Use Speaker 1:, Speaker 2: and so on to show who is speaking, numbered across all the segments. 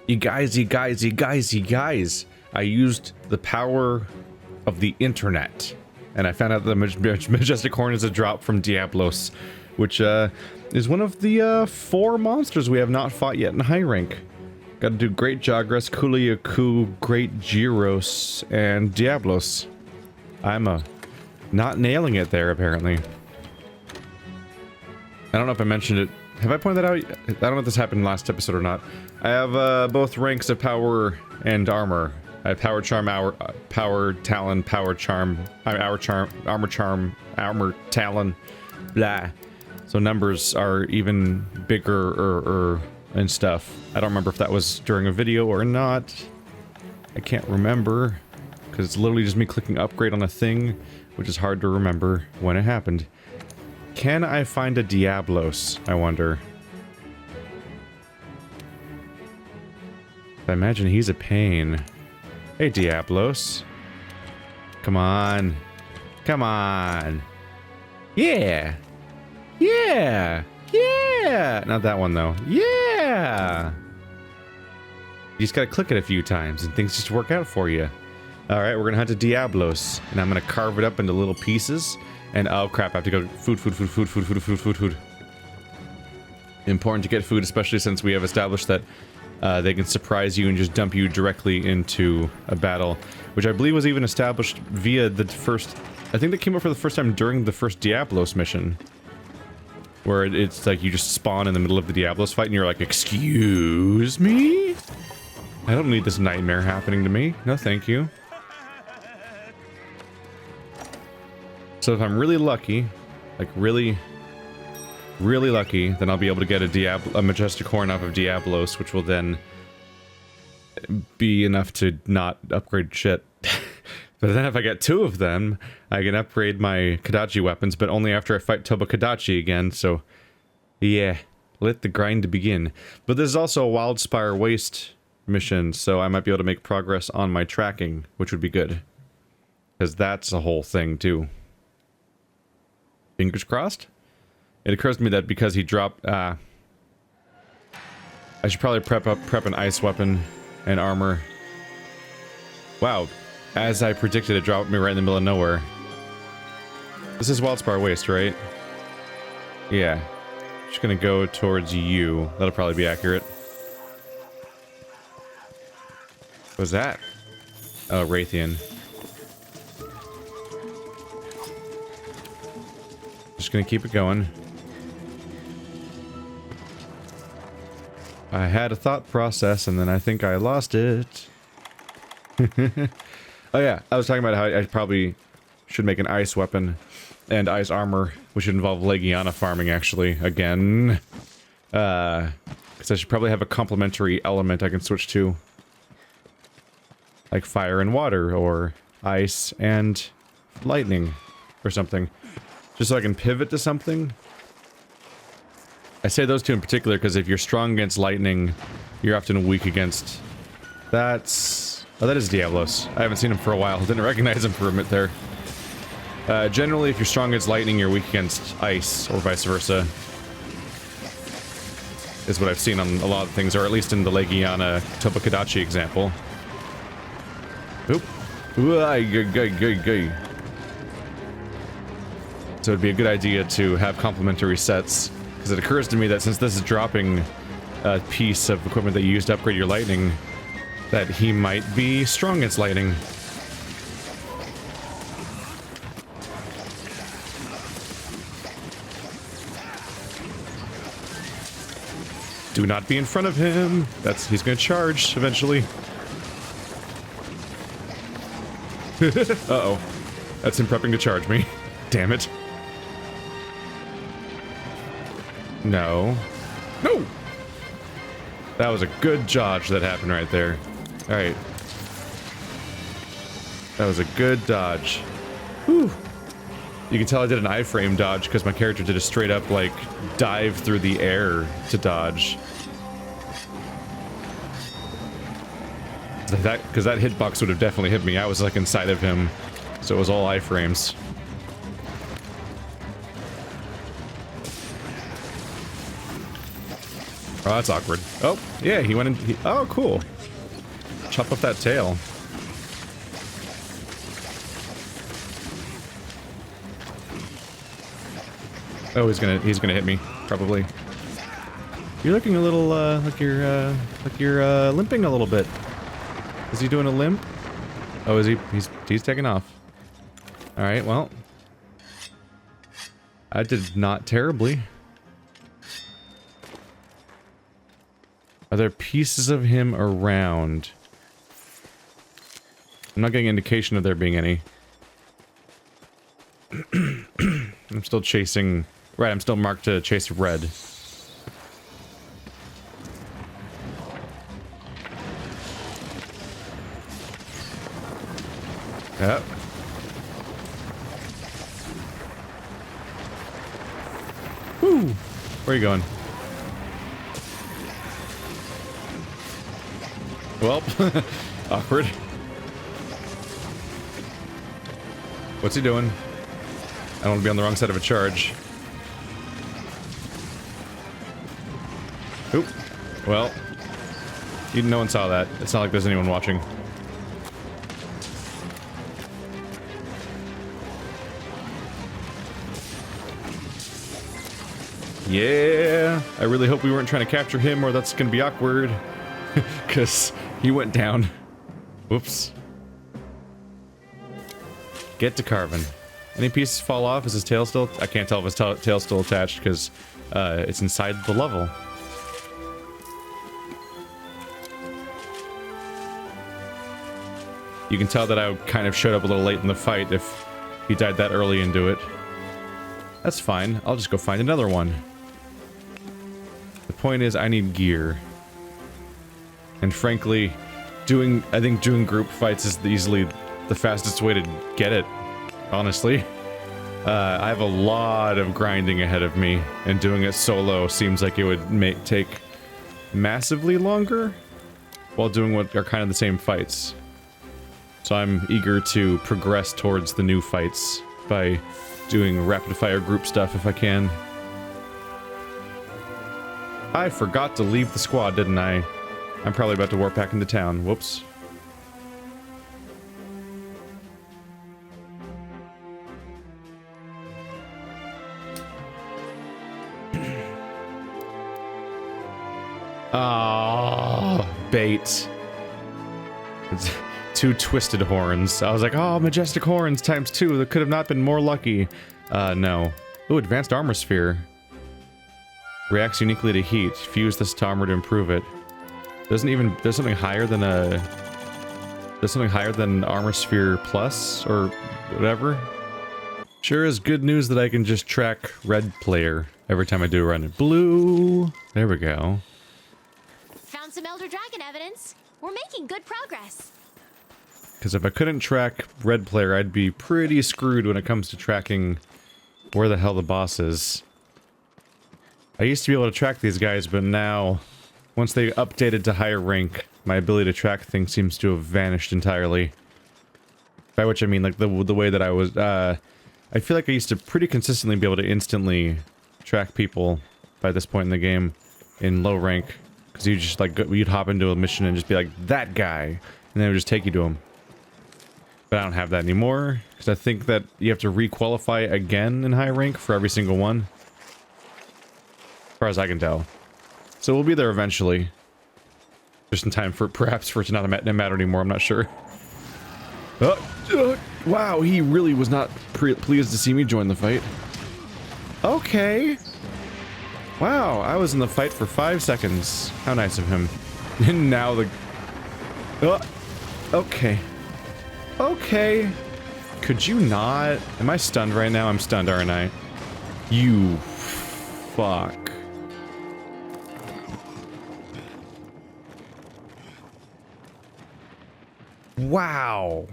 Speaker 1: You guys. I used the power of the internet. And I found out the Majestic Horn is a drop from Diablos. Which is one of the 4 monsters we have not fought yet in high rank. Gotta do Great Jagras, Kuliaku, Great Gyros, and Diablos. I'm not nailing it there, apparently. I don't know if I mentioned it. Have I pointed that out? I don't know if this happened last episode or not. I have both ranks of power and armor. I have power charm, power talon, power charm, armor charm, armor talon, blah. So numbers are even bigger and stuff. I don't remember if that was during a video or not. I can't remember because it's literally just me clicking upgrade on a thing, which is hard to remember when it happened. Can I find a Diablos, I wonder? I imagine he's a pain. Hey, Diablos. Come on. Come on. Yeah. Yeah. Yeah. Not that one, though. Yeah. You just gotta click it a few times and things just work out for you. Alright, we're gonna hunt a Diablos. And I'm gonna carve it up into little pieces. And oh crap, I have to go food. Important to get food, especially since we have established that they can surprise you and just dump you directly into a battle. Which I believe was even established via the first... I think that came up for the first time during the first Diablos mission. Where it's like you just spawn in the middle of the Diablos fight and you're like, excuse me? I don't need this nightmare happening to me. No thank you. So if I'm really lucky, like really lucky, then I'll be able to get a Majestic Horn off of Diablos, which will then be enough to not upgrade shit. But then if I get 2 of them, I can upgrade my Kadachi weapons, but only after I fight Toba Kadachi again, so yeah, let the grind begin. But this is also a Wildspire Waste mission, so I might be able to make progress on my tracking, which would be good. Because that's a whole thing, too. Fingers crossed? It occurs to me that because he dropped, I should probably prep an ice weapon and armor. Wow. As I predicted, it dropped me right in the middle of nowhere. This is Wildspire Waste, right? Yeah. Just gonna go towards you. That'll probably be accurate. What was that? Oh, Raytheon. Just gonna keep it going. I had a thought process and then I think I lost it. Oh yeah, I was talking about how I probably should make an ice weapon and ice armor, which should involve Legiana farming actually, again. Because I should probably have a complementary element I can switch to. Like fire and water, or ice and lightning, or something. Just so I can pivot to something. I say those two in particular because if you're strong against lightning, you're often weak against... That's... Oh, that is Diablos. I haven't seen him for a while. Didn't recognize him for a minute there. Generally, if you're strong against lightning, you're weak against ice, or vice versa. Is what I've seen on a lot of things, or at least in the Legiana Toba Kadachi example. Oop. So it'd be a good idea to have complementary sets, because it occurs to me that since this is dropping a piece of equipment that you use to upgrade your lightning, that he might be strong against lightning. Do not be in front of him. He's gonna charge eventually. Uh-oh. That's him prepping to charge me. Damn it. No. No! That was a good dodge that happened right there. Alright. That was a good dodge. Whew. You can tell I did an iframe dodge because my character did a straight up, like, dive through the air to dodge. Because that hitbox would have definitely hit me. I was, like, inside of him. So it was all iframes. Oh, that's awkward. Oh, yeah, he went in. Oh, cool. Chop up that tail. Oh, he's gonna hit me, probably. You're looking a little, like you're limping a little bit. Is he doing a limp? Oh, is he? He's taking off. All right, well. I did not terribly. Are there pieces of him around? I'm not getting an indication of there being any. I'm still chasing... Right, I'm still marked to chase red. Yep. Woo! Where are you going? Well, awkward. What's he doing? I don't want to be on the wrong side of a charge. Oop. Well, no one saw that. It's not like there's anyone watching. Yeah, I really hope we weren't trying to capture him or that's gonna be awkward. Because he went down. Whoops. Get to carving. Any pieces fall off? Is his tail still... I can't tell if his tail's still attached because it's inside the level. You can tell that I kind of showed up a little late in the fight if he died that early into it. That's fine. I'll just go find another one. The point is, I need gear. And frankly, I think doing group fights is easily the fastest way to get it, honestly. I have a lot of grinding ahead of me, and doing it solo seems like it would take massively longer, while doing what are kind of the same fights. So I'm eager to progress towards the new fights by doing rapid-fire group stuff if I can. I forgot to leave the squad, didn't I? I'm probably about to warp back into town. Whoops. Ah, bait. It's 2 twisted horns. I was like, oh, majestic horns times 2. That could have not been more lucky. No. Ooh, advanced armor sphere. Reacts uniquely to heat. Fuse this to armor to improve it. There's something higher than armor sphere plus or whatever. Sure is good news that I can just track red player every time I do a run. Blue. There we go.
Speaker 2: Found some Elder Dragon evidence. We're making good progress.
Speaker 1: Because if I couldn't track red player, I'd be pretty screwed when it comes to tracking where the hell the boss is. I used to be able to track these guys, but now, once they updated to higher rank, my ability to track things seems to have vanished entirely. By which I mean, like, the way that I was, I feel like I used to pretty consistently be able to instantly track people by this point in the game in low rank. Because you just, like, you'd hop into a mission and just be like, that guy! And then it would just take you to him. But I don't have that anymore, because I think that you have to re-qualify again in high rank for every single one. As far as I can tell. So we'll be there eventually. Just in time for, perhaps, for it to not matter anymore, I'm not sure. Wow, he really was not pleased to see me join the fight. Okay. Wow, I was in the fight for 5 seconds. How nice of him. And now the... okay. Okay. Could you not? Am I stunned right now? I'm stunned, aren't I? You... fuck. Wow.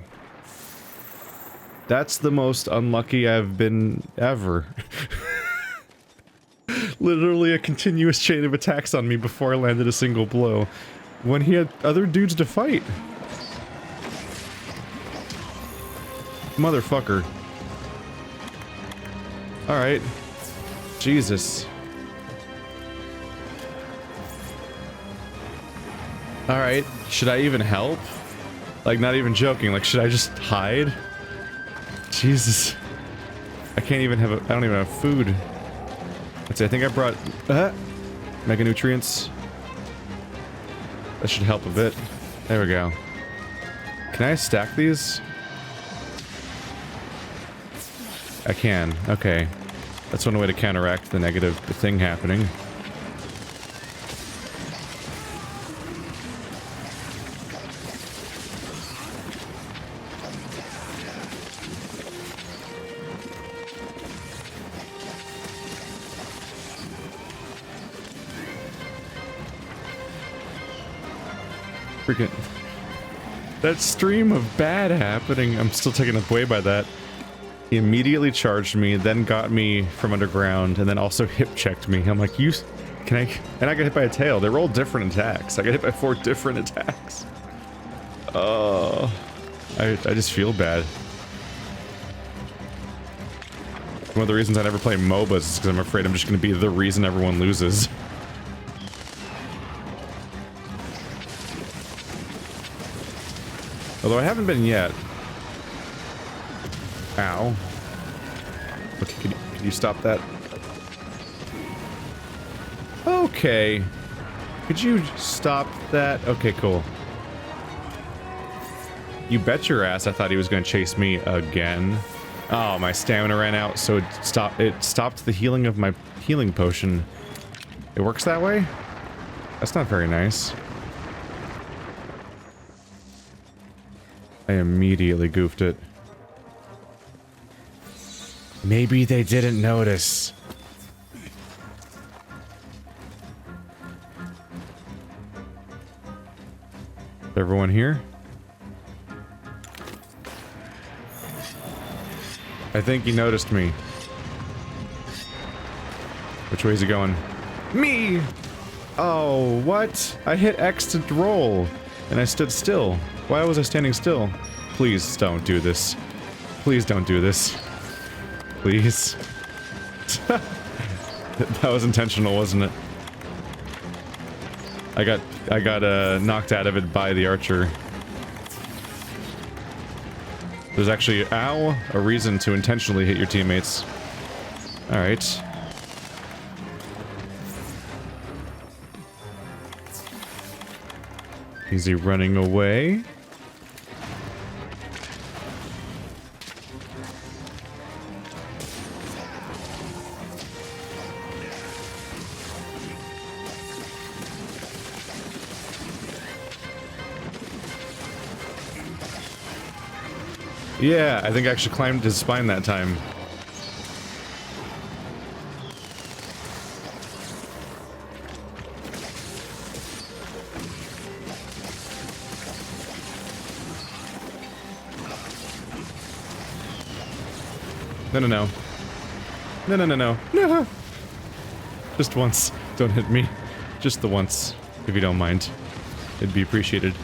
Speaker 1: That's the most unlucky I've been ever. Literally a continuous chain of attacks on me before I landed a single blow. When he had other dudes to fight. Motherfucker. Alright. Jesus. Alright, should I even help? Like, not even joking, like, should I just hide? Jesus. I can't even have I don't even have food. Let's see, I think I brought, mega nutrients. That should help a bit. There we go. Can I stack these? I can, okay. That's one way to counteract the negative thing happening. Freaking... That stream of bad happening, I'm still taken away by that. He immediately charged me, then got me from underground, and then also hip-checked me. I'm like, can I... And I got hit by a tail. They're all different attacks. I got hit by 4 different attacks. Oh... I just feel bad. One of the reasons I never play MOBAs is because I'm afraid I'm just going to be the reason everyone loses. Although I haven't been yet. Ow. Okay, can you stop that? Okay. Could you stop that? Okay, cool. You bet your ass I thought he was going to chase me again. Oh, my stamina ran out, so it stopped the healing of my healing potion. It works that way? That's not very nice. I immediately goofed it. Maybe they didn't notice. Is everyone here? I think he noticed me. Which way is he going? Me! Oh, what? I hit X to roll, and I stood still. Why was I standing still? Please don't do this. Please don't do this. Please. That was intentional, wasn't it? I got knocked out of it by the archer. There's actually, ow, a reason to intentionally hit your teammates. Alright. Is he running away? Yeah, I think I actually climbed his spine that time. No, no, no. No, no, no, no. No! Just once. Don't hit me. Just the once, if you don't mind. It'd be appreciated.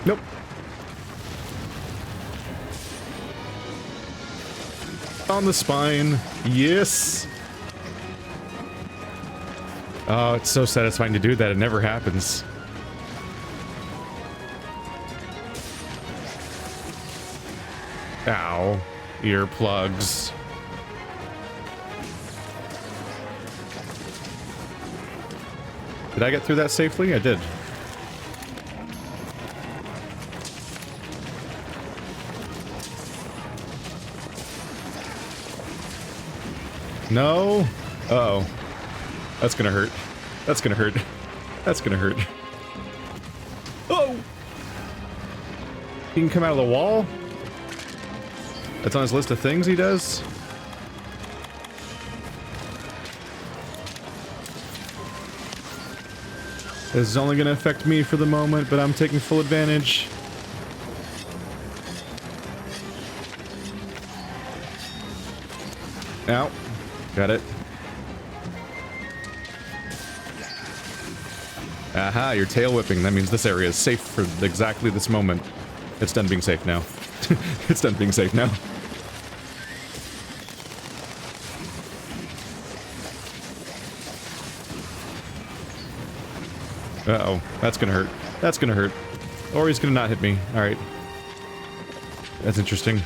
Speaker 1: Nope. On the spine. Yes! Oh, it's so satisfying to do that. It never happens. Ow. Earplugs. Did I get through that safely? I did. No. Uh-oh. That's gonna hurt. That's gonna hurt. That's gonna hurt. Oh! He can come out of the wall? That's on his list of things he does? This is only gonna affect me for the moment, but I'm taking full advantage. Ow. Got it. Aha, you're tail whipping. That means this area is safe for exactly this moment. It's done being safe now. It's done being safe now. Uh-oh. That's gonna hurt. That's gonna hurt. Or he's gonna not hit me. Alright. That's interesting.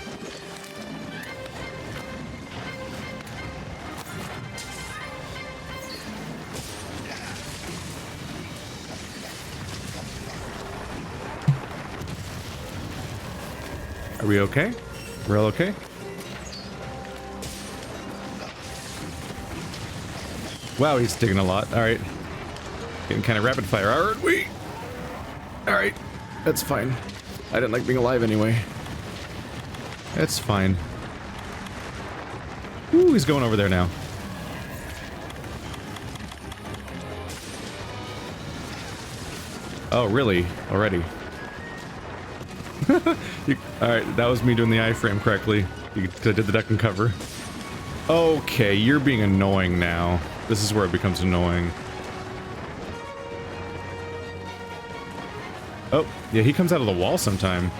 Speaker 1: Are we okay? We're all okay? Wow, he's digging a lot. Alright. Getting kind of rapid fire, aren't we? Alright. That's fine. I didn't like being alive anyway. That's fine. Ooh, he's going over there now. Oh, really? Already? Alright, that was me doing the iframe correctly. I did the duck and cover. Okay, you're being annoying now. This is where it becomes annoying. Oh, yeah, he comes out of the wall sometime.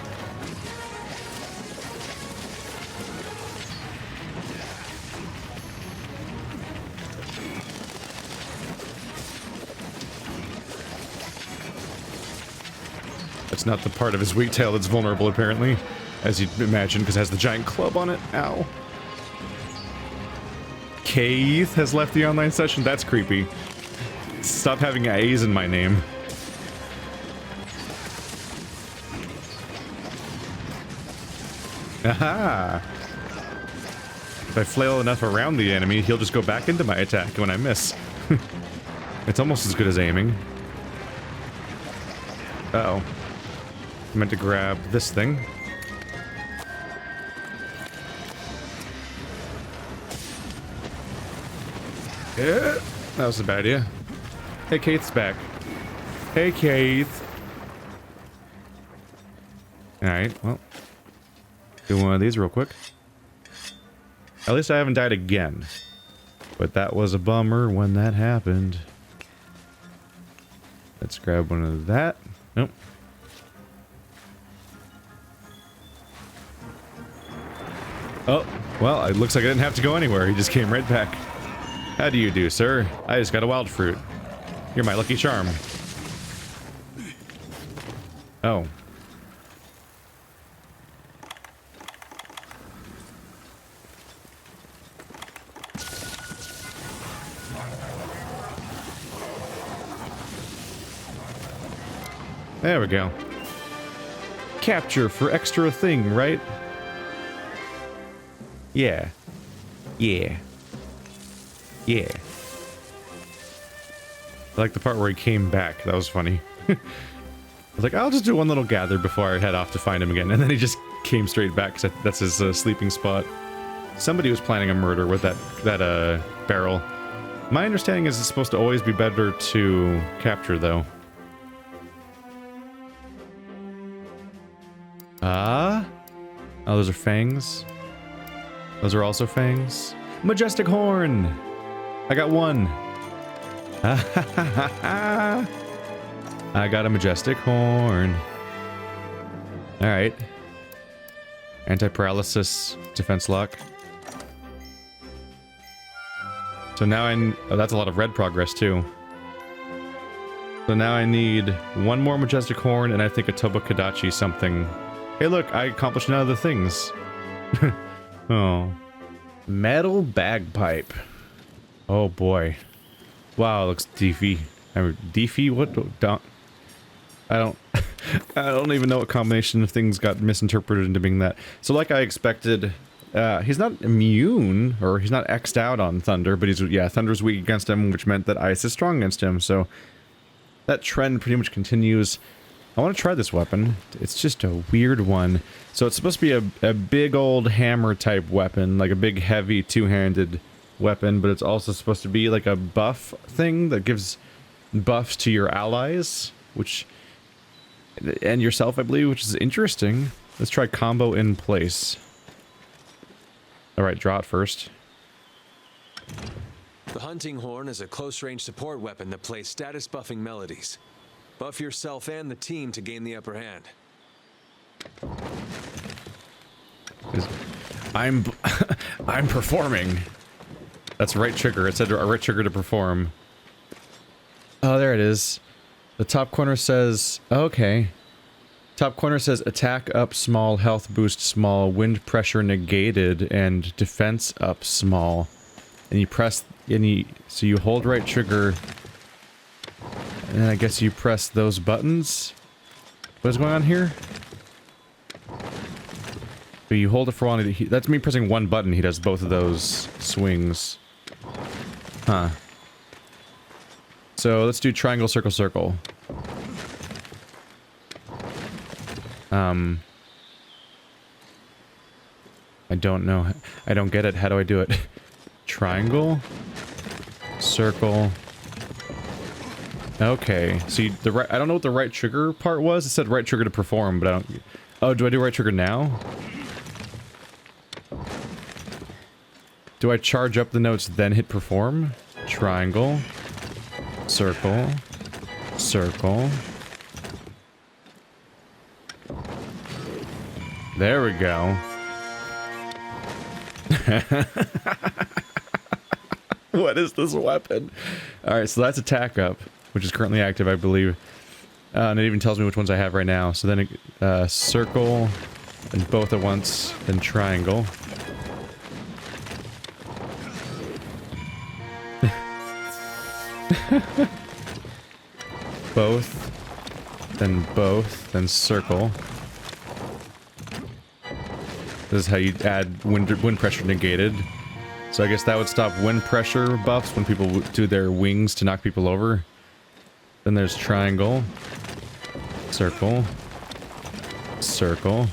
Speaker 1: That's not the part of his weak tail that's vulnerable, apparently. As you'd imagine, because it has the giant club on it. Ow. Keith has left the online session? That's creepy. Stop having A's in my name. Aha! If I flail enough around the enemy, he'll just go back into my attack when I miss. It's almost as good as aiming. Uh-oh. I meant to grab this thing. Yeah, that was a bad idea. Hey, Keith's back. Hey, Keith. Alright, well. Do one of these real quick. At least I haven't died again. But that was a bummer when that happened. Let's grab one of that. Nope. Oh, well, it looks like I didn't have to go anywhere. He just came right back. How do you do, sir? I just got a wild fruit. You're my lucky charm. Oh. There we go. Capture for extra thing, right? Yeah. Yeah. Yeah. I like the part where he came back. That was funny. I was like, I'll just do one little gather before I head off to find him again. And then he just came straight back, because that's his sleeping spot. Somebody was planning a murder with that barrel. My understanding is it's supposed to always be better to capture, though. Ah? Oh, those are fangs? Those are also fangs? Majestic horn! I got one. I got a majestic horn. Alright. Anti-paralysis defense lock. So now oh, that's a lot of red progress too. So now I need one more majestic horn and I think a Tobakadachi something. Hey look, I accomplished none of the things. Oh. Metal bagpipe. Oh boy. Wow, it looks deefy. Deefy? What? I don't even know what combination of things got misinterpreted into being that. So like I expected, he's not immune, or he's not X'd out on Thunder, but yeah, Thunder's weak against him, which meant that Ice is strong against him, so that trend pretty much continues. I want to try this weapon. It's just a weird one. So it's supposed to be a big old hammer type weapon, like a big heavy two-handed weapon, but it's also supposed to be like a buff thing that gives buffs to your allies, and yourself, I believe, which is interesting. Let's try combo in place. Alright, draw it first.
Speaker 3: The hunting horn is a close-range support weapon that plays status buffing melodies. Buff yourself and the team to gain the upper hand.
Speaker 1: I'm performing. That's right trigger. It said a right trigger to perform. Oh, there it is. The top corner says, okay. Top corner says attack up small, health boost small, wind pressure negated, and defense up small. And you press, so you hold right trigger, and then I guess you press those buttons. What is going on here? But you hold it for one, that's me pressing one button, he does both of those swings. Huh. So let's do triangle, circle, circle. I don't know. I don't get it. How do I do it? Triangle, circle. Okay. So the right. I don't know what the right trigger part was. It said right trigger to perform, but I don't. Oh, do I do right trigger now? Do I charge up the notes then hit perform? Triangle, circle, circle. There we go. What is this weapon? Alright, so that's attack up, which is currently active, I believe. And it even tells me which ones I have right now. So then circle, and both at once, then triangle. Both, then circle. This is how you add wind pressure negated. So I guess that would stop wind pressure buffs when people do their wings to knock people over. Then there's triangle, circle, circle.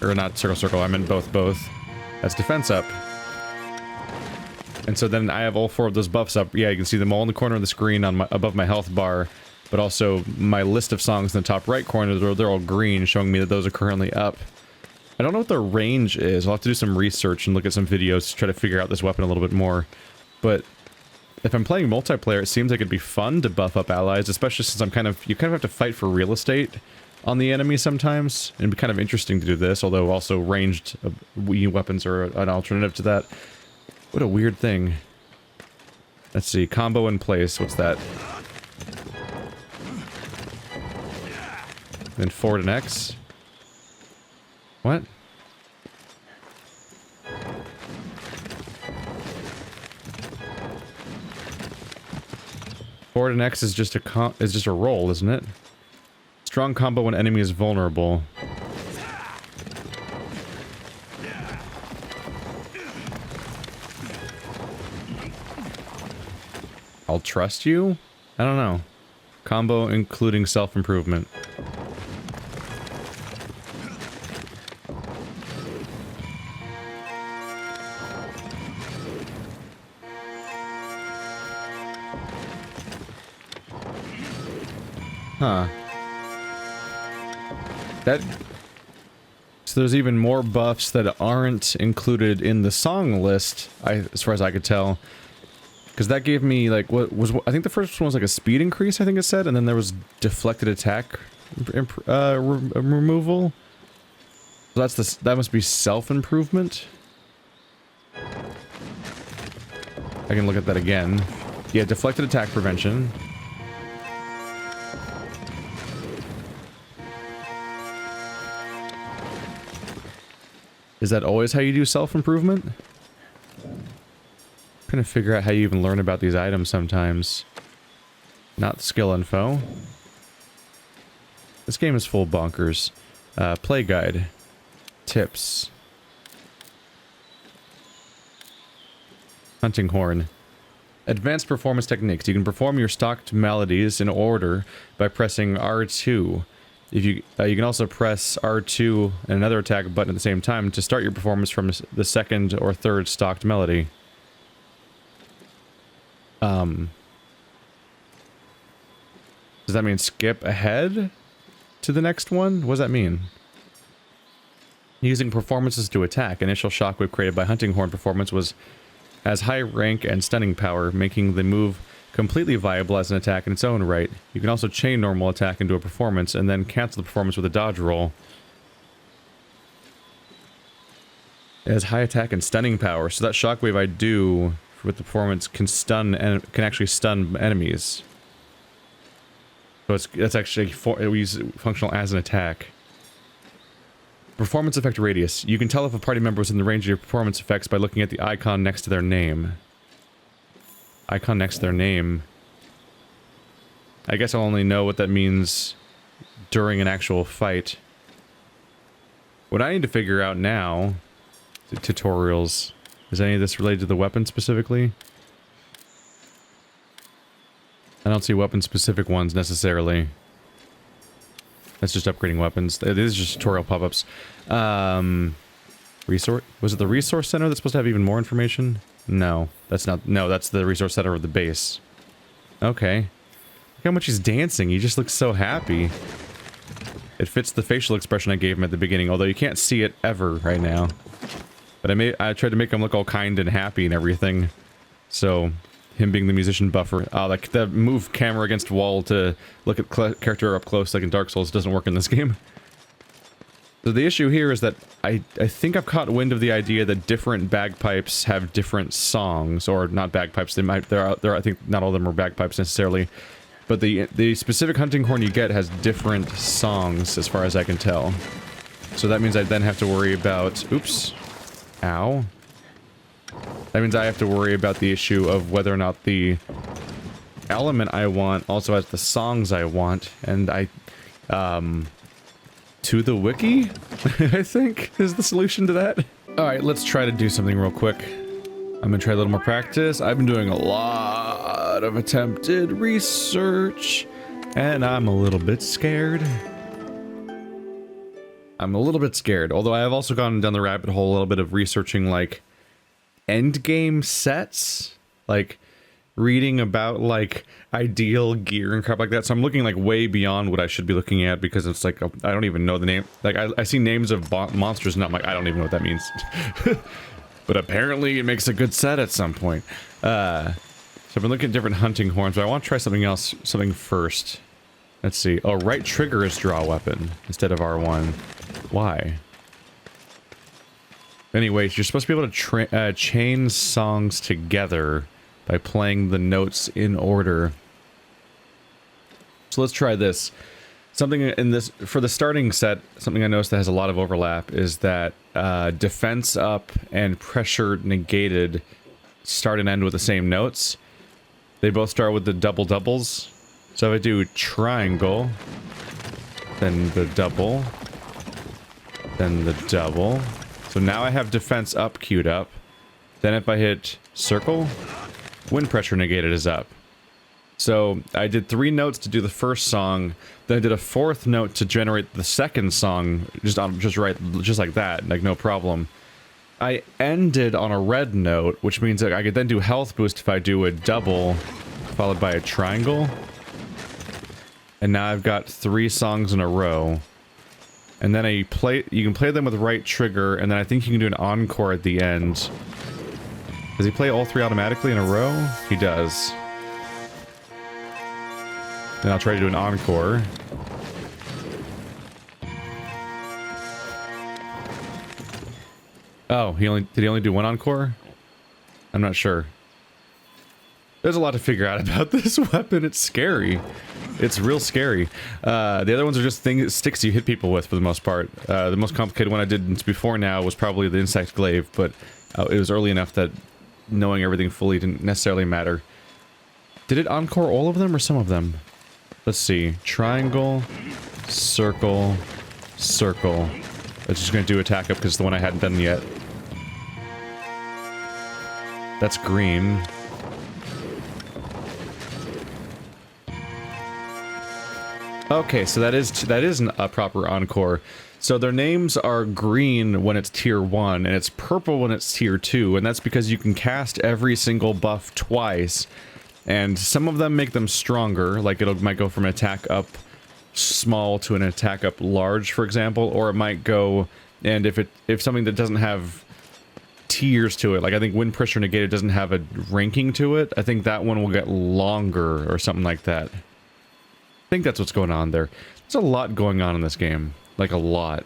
Speaker 1: Or not circle, circle, I meant both. That's defense up. And so then I have all four of those buffs up. Yeah, you can see them all in the corner of the screen on above my health bar. But also my list of songs in the top right corner, they're all green, showing me that those are currently up. I don't know what the range is. I'll have to do some research and look at some videos to try to figure out this weapon a little bit more. But if I'm playing multiplayer, it seems like it'd be fun to buff up allies, especially since you kind of have to fight for real estate on the enemy sometimes. It'd be kind of interesting to do this, although also ranged weapons are an alternative to that. What a weird thing. Let's see, combo in place, what's that? Then forward and X. What? Forward and X is just a roll, isn't it? Strong combo when enemy is vulnerable. I'll trust you? I don't know. Combo including self-improvement. Huh. So there's even more buffs that aren't included in the song list, as far as I could tell. Because that gave me, like, I think the first one was like a speed increase, I think it said, and then there was deflected attack removal. So that must be self-improvement. I can look at that again. Yeah, deflected attack prevention. Is that always how you do self-improvement? Trying to figure out how you even learn about these items sometimes. Not skill info. This game is full bonkers. Play guide. Tips. Hunting horn. Advanced performance techniques. You can perform your stocked melodies in order by pressing R2. If you can also press R2 and another attack button at the same time to start your performance from the second or third stocked melody. Does that mean skip ahead to the next one? What does that mean? Using performances to attack. Initial shockwave created by Hunting Horn performance has high rank and stunning power, making the move completely viable as an attack in its own right. You can also chain normal attack into a performance and then cancel the performance with a dodge roll. It has high attack and stunning power, so that shockwave I do with the performance can actually stun enemies. So that's actually we use functional as an attack. Performance effect radius. You can tell if a party member is in the range of your performance effects by looking at the icon next to their name. Icon next to their name. I guess I'll only know what that means during an actual fight. What I need to figure out now, the tutorials, is any of this related to the weapon specifically? I don't see weapon-specific ones necessarily. That's just upgrading weapons. These are just tutorial pop-ups. Resource? Was it the resource center that's supposed to have even more information? No, that's not. No, that's the resource center of the base. Okay. Look how much he's dancing. He just looks so happy. It fits the facial expression I gave him at the beginning, although you can't see it ever right now. But I tried to make him look all kind and happy and everything. So, him being the musician buffer. Like the move camera against wall to look at character up close like in Dark Souls doesn't work in this game. So the issue here is that I think I've caught wind of the idea that different bagpipes have different songs, or not bagpipes. They might. I think not all of them are bagpipes necessarily, but the specific hunting horn you get has different songs, as far as I can tell. So that means I then have to worry about. Oops. Ow. That means I have to worry about the issue of whether or not the element I want also has the songs I want, and to the wiki, I think, is the solution to that. Alright, let's try to do something real quick. I'm gonna try a little more practice. I've been doing a lot of attempted research, and I'm a little bit scared. Although I have also gone down the rabbit hole a little bit of researching, like, endgame sets, like reading about like ideal gear and crap like that. So I'm looking like way beyond what I should be looking at, because it's like I don't even know the name. Like I see names of monsters and I'm like, I don't even know what that means. But apparently it makes a good set at some point. So I've been looking at different hunting horns, but I want to try something else, something first. Let's see. Oh, right trigger is draw weapon instead of R1. Why? Anyways, you're supposed to be able to chain songs together by playing the notes in order. So let's try this. Something in this, for the starting set, something I noticed that has a lot of overlap is that defense up and pressure negated start and end with the same notes. They both start with the double doubles. So if I do triangle, then the double, then the double. So now I have defense up queued up. Then if I hit circle, wind pressure negated is up. So I did 3 notes to do the first song, then I did a 4th note to generate the second song, just like that, like no problem. I ended on a red note, which means that I could then do health boost if I do a double, followed by a triangle. And now I've got 3 songs in a row. And then you can play them with right trigger, and then I think you can do an encore at the end. Does he play all 3 automatically in a row? He does. Then I'll try to do an encore. Oh, did he only do 1 encore? I'm not sure. There's a lot to figure out about this weapon. It's scary. It's real scary. The other ones are just sticks you hit people with for the most part. The most complicated one I did before now was probably the insect glaive, but it was early enough that knowing everything fully didn't necessarily matter. Did it encore all of them or some of them? Let's see. Triangle, circle, circle. I'm just going to do attack up because it's the one I hadn't done yet. That's green. Okay, so that is a proper encore. So their names are green when it's tier 1, and it's purple when it's tier 2, and that's because you can cast every single buff twice, and some of them make them stronger, like might go from an attack up small to an attack up large, for example, or it might go, and if something that doesn't have tiers to it, like I think wind pressure negated doesn't have a ranking to it, I think that one will get longer or something like that. I think that's what's going on there. There's a lot going on in this game. Like, a lot.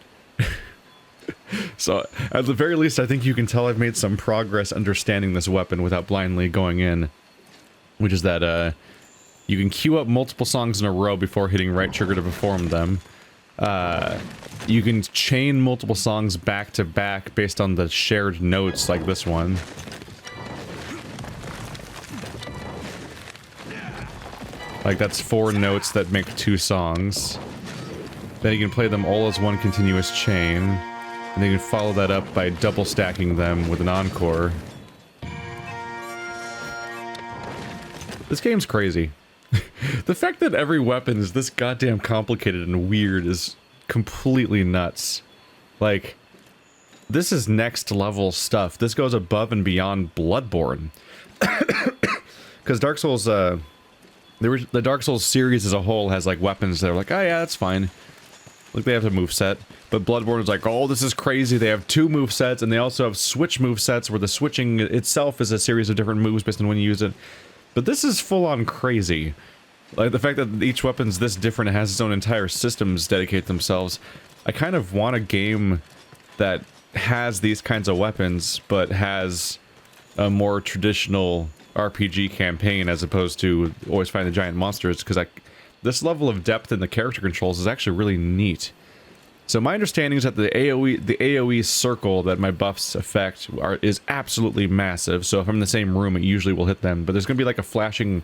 Speaker 1: So, at the very least, I think you can tell I've made some progress understanding this weapon without blindly going in. Which is that, You can queue up multiple songs in a row before hitting right trigger to perform them. You can chain multiple songs back to back based on the shared notes, like this one. Like, that's 4 notes that make 2 songs. Then you can play them all as one continuous chain. And then you can follow that up by double stacking them with an encore. This game's crazy. The fact that every weapon is this goddamn complicated and weird is completely nuts. Like, this is next level stuff. This goes above and beyond Bloodborne. Because Dark Souls, the Dark Souls series as a whole has like weapons that are like, oh yeah, that's fine. Like, they have a moveset. But Bloodborne is like, oh, this is crazy. They have 2 movesets, and they also have switch movesets where the switching itself is a series of different moves based on when you use it. But this is full-on crazy. Like, the fact that each weapon's this different and has its own entire systems dedicate themselves. I kind of want a game that has these kinds of weapons, but has a more traditional RPG campaign as opposed to always fighting the giant monsters, because this level of depth in the character controls is actually really neat. So my understanding is that the AoE circle that my buffs affect is absolutely massive. So if I'm in the same room, it usually will hit them. But there's going to be like a flashing,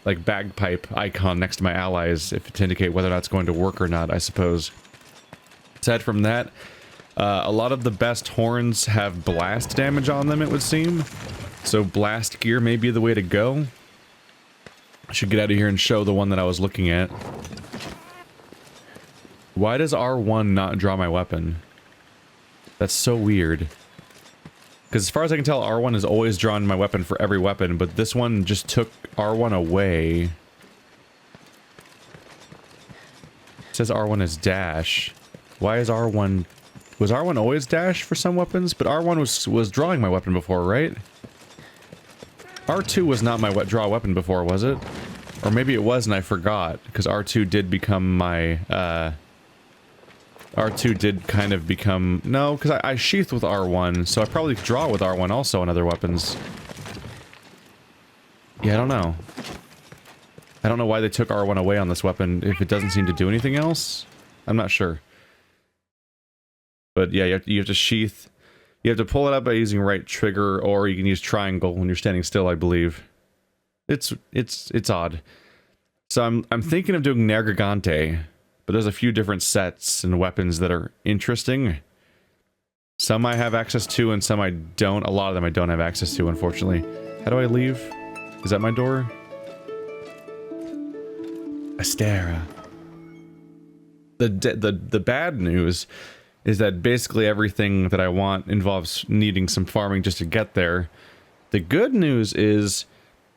Speaker 1: like, bagpipe icon next to my allies to indicate whether that's going to work or not, I suppose. Aside from that, a lot of the best horns have blast damage on them, it would seem. So blast gear may be the way to go. I should get out of here and show the one that I was looking at. Why does R1 not draw my weapon? That's so weird. Because as far as I can tell, R1 has always drawn my weapon for every weapon, but this one just took R1 away. It says R1 is dash. Why is R1... Was R1 always dash for some weapons? But R1 was drawing my weapon before, right? R2 was not my draw weapon before, was it? Or maybe it was and I forgot, because R2 did become my, R2 did kind of become... No, because I sheathed with R1, so I probably draw with R1 also on other weapons. Yeah, I don't know. I don't know why they took R1 away on this weapon if it doesn't seem to do anything else. I'm not sure. But yeah, you have to sheath. You have to pull it up by using right trigger, or you can use triangle when you're standing still, I believe. It's odd. So I'm thinking of doing Nergigante, but there's a few different sets and weapons that are interesting. Some I have access to, and some I don't. A lot of them I don't have access to, unfortunately. How do I leave? Is that my door? Astera. The bad news is that basically everything that I want involves needing some farming just to get there. The good news is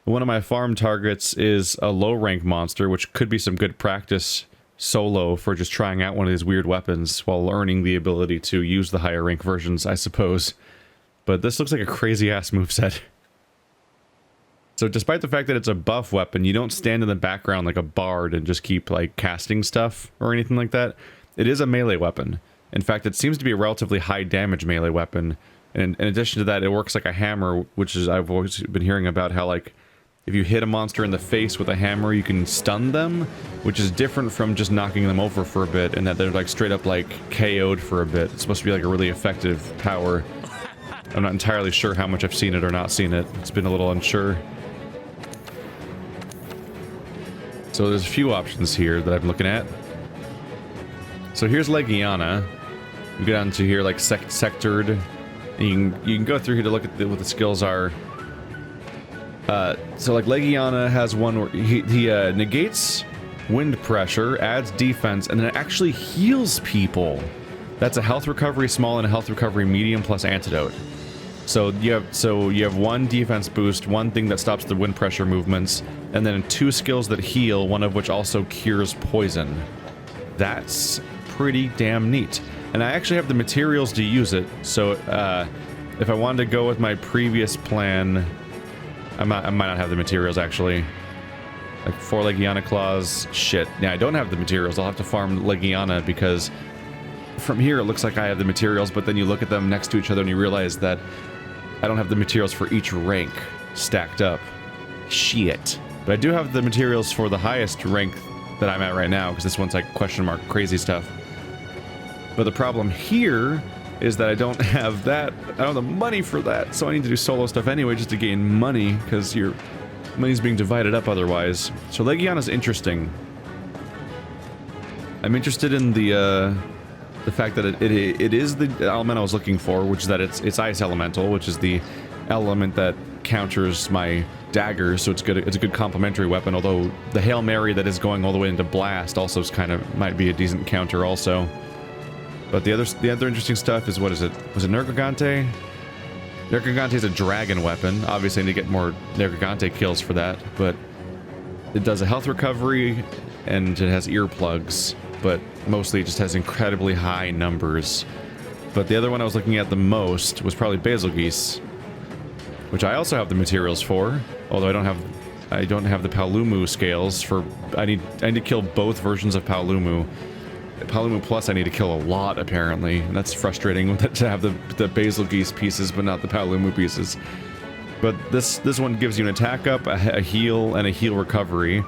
Speaker 1: one of my farm targets is a low rank monster, which could be some good practice solo for just trying out one of these weird weapons while learning the ability to use the higher rank versions, I suppose. But this looks like a crazy ass moveset. So despite the fact that it's a buff weapon, you don't stand in the background like a bard and just keep like casting stuff or anything like that. It is a melee weapon. In fact, it seems to be a relatively high damage melee weapon. And in addition to that, it works like a hammer, which is, I've always been hearing about how, like, if you hit a monster in the face with a hammer, you can stun them, which is different from just knocking them over for a bit, and that they're, like, straight up, like, KO'd for a bit. It's supposed to be, like, a really effective power. I'm not entirely sure how much I've seen it or not seen it. It's been a little unsure. So there's a few options here that I'm looking at. So here's Legiana. You go down to here, like, sectored. And you can go through here to look at what the skills are. So, like, Legiana has one where he negates wind pressure, adds defense, and then it actually heals people. That's a health recovery small and a health recovery medium plus antidote. So you have one defense boost, one thing that stops the wind pressure movements, and then 2 skills that heal, one of which also cures poison. That's pretty damn neat. And I actually have the materials to use it, so if I wanted to go with my previous plan, I might not have the materials, actually. Like 4 Legiana claws, shit. Yeah, I don't have the materials. I'll have to farm Legiana, because from here it looks like I have the materials, but then you look at them next to each other and you realize that I don't have the materials for each rank stacked up. Shit. But I do have the materials for the highest rank that I'm at right now, because this one's like question mark crazy stuff. But the problem here is that I don't have that. I don't have the money for that, so I need to do solo stuff anyway just to gain money, because your money's being divided up otherwise. So Legiana's interesting. I'm interested in the fact that it is the element I was looking for, which is that it's ice elemental, which is the element that counters my daggers, so it's good. It's a good complementary weapon. Although the Hail Mary that is going all the way into blast also is kind of might be a decent counter also. But the other interesting stuff is, what is it? Was it Nergigante? Nergigante is a dragon weapon. Obviously, I need to get more Nergigante kills for that, but it does a health recovery and it has earplugs, but mostly it just has incredibly high numbers. But the other one I was looking at the most was probably Basilgeuse, which I also have the materials for, although I don't have the Paolumu scales for. I need to kill both versions of Paolumu. Paolumu Plus I need to kill a lot, apparently, and that's frustrating to have the Basilgeuse pieces but not the Paolumu pieces. But this one gives you an attack up, a heal, and a heal recovery.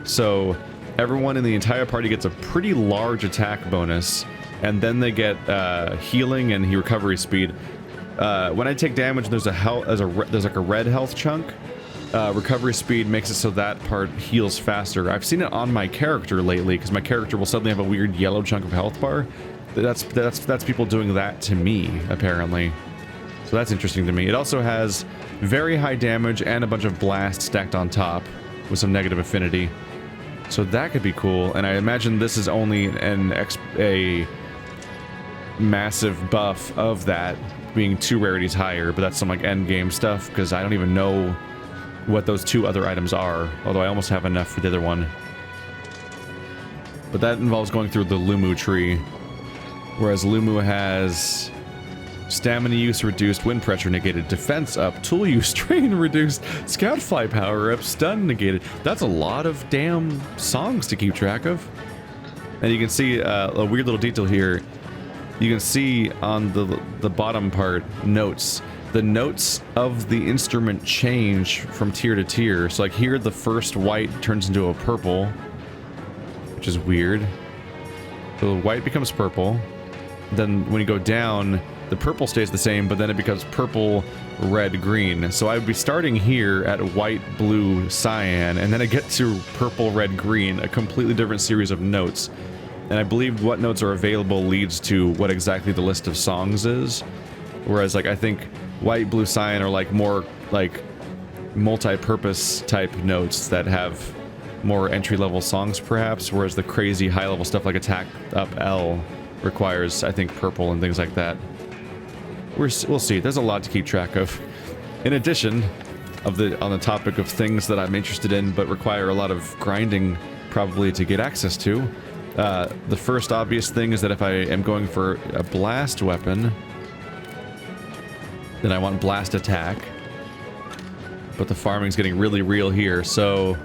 Speaker 1: So everyone in the entire party gets a pretty large attack bonus, and then they get healing and recovery speed. When I take damage, there's like a red health chunk. Recovery speed makes it so that part heals faster. I've seen it on my character lately, because my character will suddenly have a weird yellow chunk of health bar. That's people doing that to me, apparently. So that's interesting to me. It also has very high damage and a bunch of blast stacked on top with some negative affinity. So that could be cool. And I imagine this is only a massive buff of that, being 2 rarities higher, but that's some like end game stuff, because I don't even know what those 2 other items are, although I almost have enough for the other one. But that involves going through the Lumu tree, whereas Lumu has stamina use reduced, wind pressure negated, defense up, tool use strain reduced, scout fly power up, stun negated. That's a lot of damn songs to keep track of. And you can see a weird little detail here. You can see on the bottom part, notes. The notes of the instrument change from tier to tier. So like here, the first white turns into a purple, which is weird. So the white becomes purple. Then when you go down, the purple stays the same, but then it becomes purple, red, green. So I would be starting here at white, blue, cyan, and then I get to purple, red, green, a completely different series of notes. And I believe what notes are available leads to what exactly the list of songs is. Whereas, like, I think white, blue, cyan are like more like multi-purpose type notes that have more entry-level songs, perhaps. Whereas the crazy high-level stuff like attack up L requires, I think, purple and things like that. We'll see. There's a lot to keep track of. In addition, on the topic of things that I'm interested in but require a lot of grinding probably to get access to. The first obvious thing is that if I am going for a blast weapon, then I want blast attack. But the farming's getting really real here. So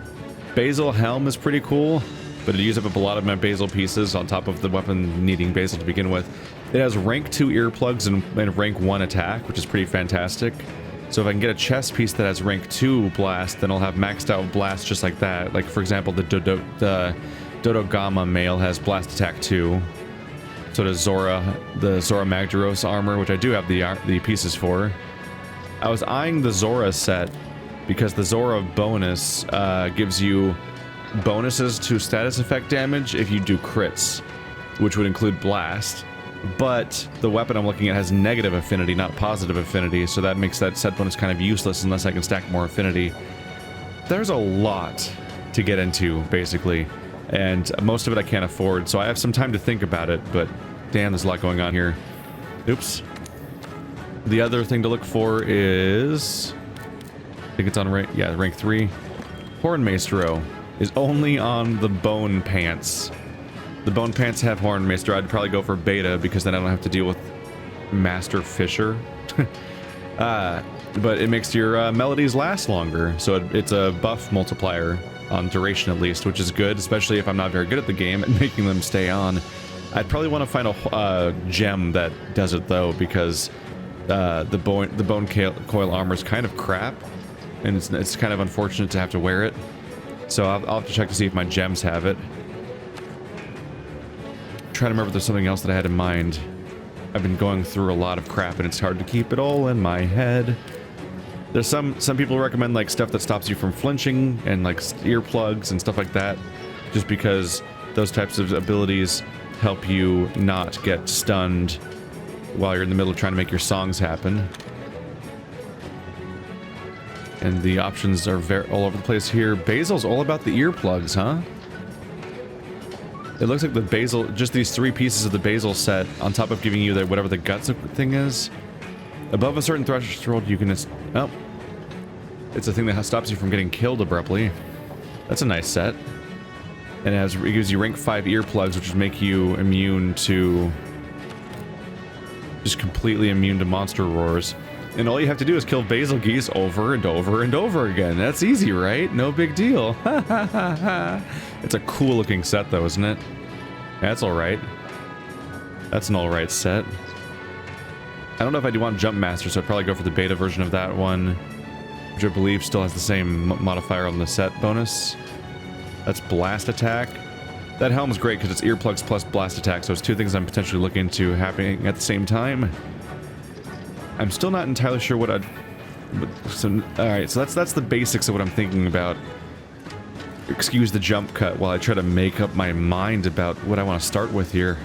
Speaker 1: Basil Helm is pretty cool, but it uses up a lot of my Basil pieces on top of the weapon needing Basil to begin with. It has rank 2 earplugs and rank 1 attack, which is pretty fantastic. So if I can get a chest piece that has rank 2 blast, then I'll have maxed out blast just like that. Like, for example, the Dodogama male has blast attack 2. So does Zora, the Zora Magdaros armor, which I do have the pieces for. I was eyeing the Zora set because the Zora bonus gives you bonuses to status effect damage if you do crits, which would include blast. But the weapon I'm looking at has negative affinity, not positive affinity, so that makes that set bonus kind of useless unless I can stack more affinity. There's a lot to get into, basically. And most of it I can't afford, so I have some time to think about it, but damn, there's a lot going on here. Oops. The other thing to look for is... I think it's on rank... yeah, rank 3. Horn Maestro is only on the Bone Pants. The Bone Pants have Horn Maestro. I'd probably go for Beta, because then I don't have to deal with Master Fisher. But it makes your melodies last longer, so it's a buff multiplier. On duration at least, which is good, especially if I'm not very good at the game and making them stay on. I'd probably want to find a gem that does it though, because the bone coil armor is kind of crap, and it's kind of unfortunate to have to wear it. So I'll have to check to see if my gems have it. Trying to remember if there's something else that I had in mind. I've been going through a lot of crap and it's hard to keep it all in my head. There's some people recommend like stuff that stops you from flinching and like earplugs and stuff like that, just because those types of abilities help you not get stunned while you're in the middle of trying to make your songs happen. And the options are all over the place here. Basil's all about the earplugs, huh? It looks like the basil, just these 3 pieces of the basil set, on top of giving you the whatever the guts thing is. Above a certain threshold, you can oh, it's a thing that stops you from getting killed abruptly. That's a nice set. And it gives you rank 5 earplugs, which make you immune to, just completely immune to monster roars. And all you have to do is kill basil geese over and over and over again. That's easy, right? No big deal. It's a cool looking set though, isn't it? That's alright. That's an alright set. I don't know if I do want Jump Master, so I'd probably go for the beta version of that one, which I believe still has the same modifier on the set bonus. That's Blast Attack. That helm's great because it's earplugs plus Blast Attack, so it's 2 things I'm potentially looking into happening at the same time. I'm still not entirely sure what I'd... Alright, so that's the basics of what I'm thinking about. Excuse the jump cut while I try to make up my mind about what I want to start with here.